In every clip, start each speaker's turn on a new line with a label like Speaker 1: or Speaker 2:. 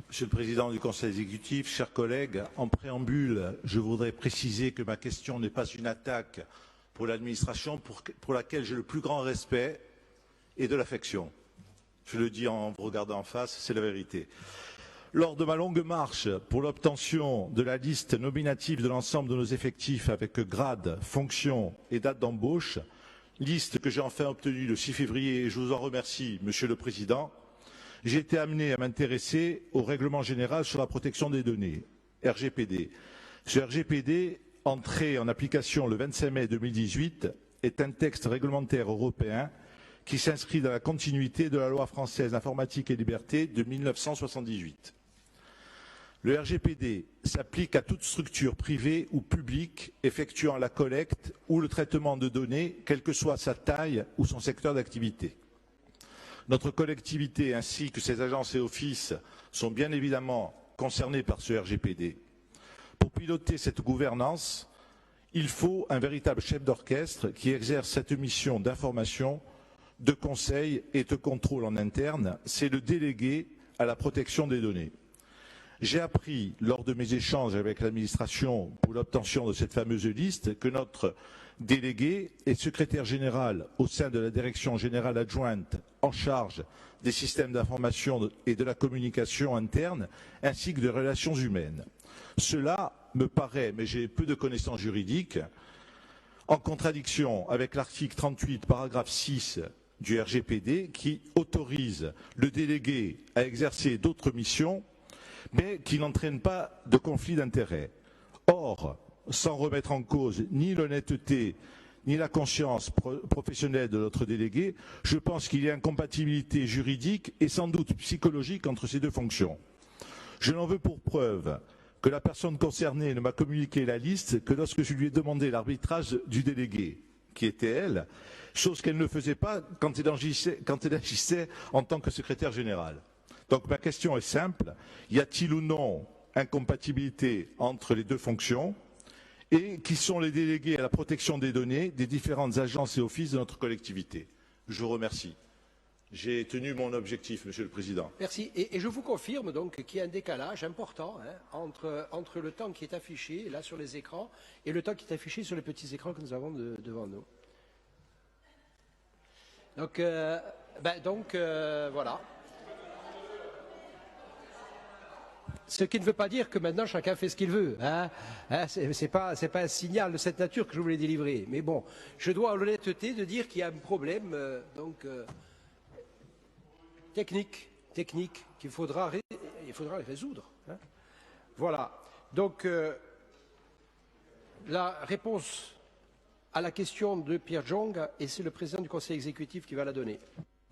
Speaker 1: Monsieur le Président du Conseil exécutif, chers collègues, en préambule, je voudrais préciser que ma question n'est pas une attaque pour l'administration pour laquelle j'ai le plus grand respect et de l'affection. Je le dis en vous regardant en face, c'est la vérité. Lors de ma longue marche pour l'obtention de la liste nominative de l'ensemble de nos effectifs avec grade, fonction et date d'embauche, liste que j'ai enfin obtenue le 6 février et je vous en remercie, Monsieur le Président, j'ai été amené à m'intéresser au règlement général sur la protection des données, RGPD. Ce RGPD, entré en application le 25 mai 2018, est un texte réglementaire européen qui s'inscrit dans la continuité de la loi française Informatique et Liberté de 1978. Le RGPD s'applique à toute structure privée ou publique effectuant la collecte ou le traitement de données, quelle que soit sa taille ou son secteur d'activité. Notre collectivité ainsi que ses agences et offices sont bien évidemment concernés par ce RGPD. Pour piloter cette gouvernance, il faut un véritable chef d'orchestre qui exerce cette mission d'information, de conseil et de contrôle en interne, c'est le délégué à la protection des données. J'ai appris lors de mes échanges avec l'administration pour l'obtention de cette fameuse liste que notre délégué est secrétaire général au sein de la direction générale adjointe en charge des systèmes d'information et de la communication interne ainsi que des relations humaines. Cela me paraît, mais j'ai peu de connaissances juridiques, en contradiction avec l'article 38, paragraphe 6 du RGPD qui autorise le délégué à exercer d'autres missions mais qui n'entraîne pas de conflit d'intérêts. Or, sans remettre en cause ni l'honnêteté ni la conscience professionnelle de notre délégué, je pense qu'il y a incompatibilité juridique et sans doute psychologique entre ces deux fonctions. Je n'en veux pour preuve que la personne concernée ne m'a communiqué la liste que lorsque je lui ai demandé l'arbitrage du délégué, qui était elle, chose qu'elle ne faisait pas quand elle agissait en tant que secrétaire général. Donc ma question est simple, y a-t-il ou non incompatibilité entre les deux fonctions et qui sont les délégués à la protection des données des différentes agences et offices de notre collectivité? Je vous remercie. J'ai tenu mon objectif, Monsieur le Président.
Speaker 2: Merci. Et je vous confirme donc qu'il y a un décalage important entre le temps qui est affiché là sur les écrans et le temps qui est affiché sur les petits écrans que nous avons devant nous. Donc, voilà. Ce qui ne veut pas dire que maintenant chacun fait ce qu'il veut. C'est pas un signal de cette nature que je voulais délivrer. Mais bon, je dois avoir l'honnêteté de dire qu'il y a un problème technique qu'il faudra résoudre. Voilà. Donc la réponse à la question de Pierre Jong, et c'est le président du Conseil exécutif qui va la donner.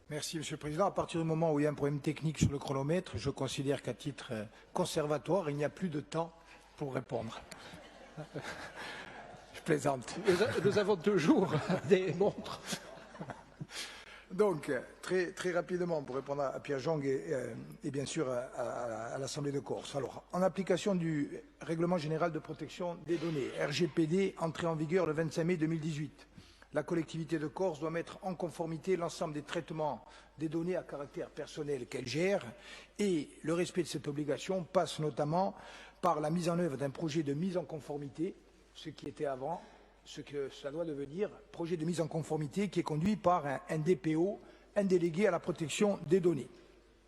Speaker 3: Merci, Monsieur le Président. À partir du moment où il y a un problème technique sur le chronomètre, je considère qu'à titre conservatoire, il n'y a plus de temps pour répondre. Je plaisante.
Speaker 2: Nous avons toujours des montres.
Speaker 3: Donc, très rapidement, pour répondre à Pierre Jong et bien sûr à l'Assemblée de Corse. Alors, en application du Règlement général de protection des données, RGPD, entré en vigueur le 25 mai 2018, la collectivité de Corse doit mettre en conformité l'ensemble des traitements des données à caractère personnel qu'elle gère et le respect de cette obligation passe notamment par la mise en œuvre d'un projet de mise en conformité, ce qui était avant, ce que ça doit devenir, projet de mise en conformité qui est conduit par un DPO, un délégué à la protection des données.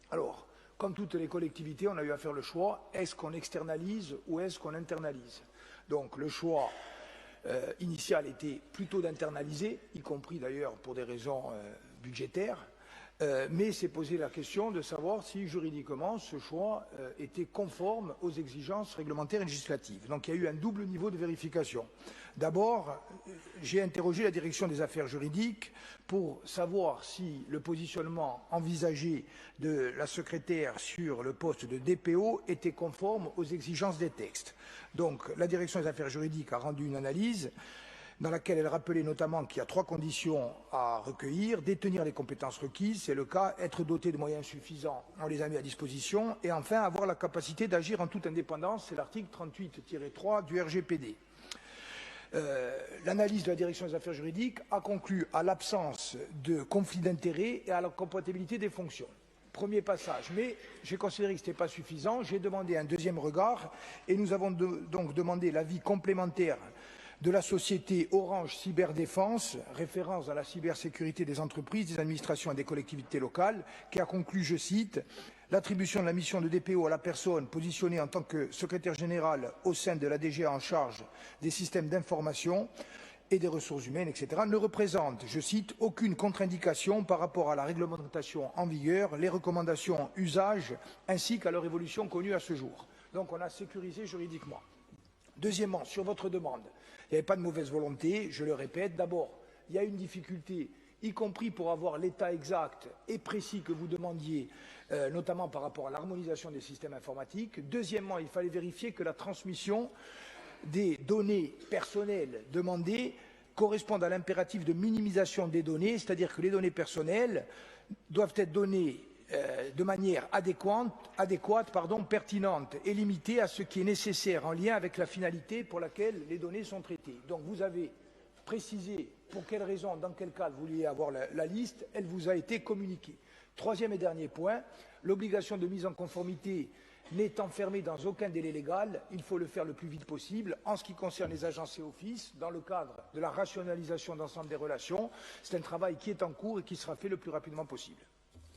Speaker 3: Alors, comme toutes les collectivités, on a eu à faire le choix, est-ce qu'on externalise ou est-ce qu'on internalise? Donc le choix initial était plutôt d'internaliser, y compris d'ailleurs pour des raisons budgétaires, mais c'est posé la question de savoir si juridiquement ce choix était conforme aux exigences réglementaires et législatives. Donc il y a eu un double niveau de vérification. D'abord, j'ai interrogé la direction des affaires juridiques pour savoir si le positionnement envisagé de la secrétaire sur le poste de DPO était conforme aux exigences des textes. Donc la direction des affaires juridiques a rendu une analyse dans laquelle elle rappelait notamment qu'il y a 3 conditions à recueillir: détenir les compétences requises, c'est le cas, être doté de moyens suffisants, on les a mis à disposition, et enfin avoir la capacité d'agir en toute indépendance, c'est l'article 38-3 du RGPD. L'analyse de la direction des affaires juridiques a conclu à l'absence de conflit d'intérêts et à la compatibilité des fonctions. Premier passage, mais j'ai considéré que ce n'était pas suffisant. J'ai demandé un deuxième regard et nous avons donc demandé l'avis complémentaire de la société Orange Cyberdéfense, référence à la cybersécurité des entreprises, des administrations et des collectivités locales, qui a conclu, je cite, l'attribution de la mission de DPO à la personne positionnée en tant que secrétaire général au sein de la DGA en charge des systèmes d'information et des ressources humaines, etc., ne représente, je cite, aucune contre-indication par rapport à la réglementation en vigueur, les recommandations usage, ainsi qu'à leur évolution connue à ce jour. Donc on a sécurisé juridiquement. Deuxièmement, sur votre demande, il n'y avait pas de mauvaise volonté, je le répète. D'abord, il y a une difficulté, y compris pour avoir l'état exact et précis que vous demandiez, notamment par rapport à l'harmonisation des systèmes informatiques. Deuxièmement, il fallait vérifier que la transmission des données personnelles demandées correspondent à l'impératif de minimisation des données, c'est-à-dire que les données personnelles doivent être données de manière adéquate, pertinente et limitée à ce qui est nécessaire en lien avec la finalité pour laquelle les données sont traitées. Donc vous avez précisé pour quelles raisons, dans quel cas vous vouliez avoir la liste, elle vous a été communiquée. Troisième et dernier point, l'obligation de mise en conformité n'est enfermée dans aucun délai légal, il faut le faire le plus vite possible. En ce qui concerne les agences et offices, dans le cadre de la rationalisation d'ensemble des relations, c'est un travail qui est en cours et qui sera fait le plus rapidement possible.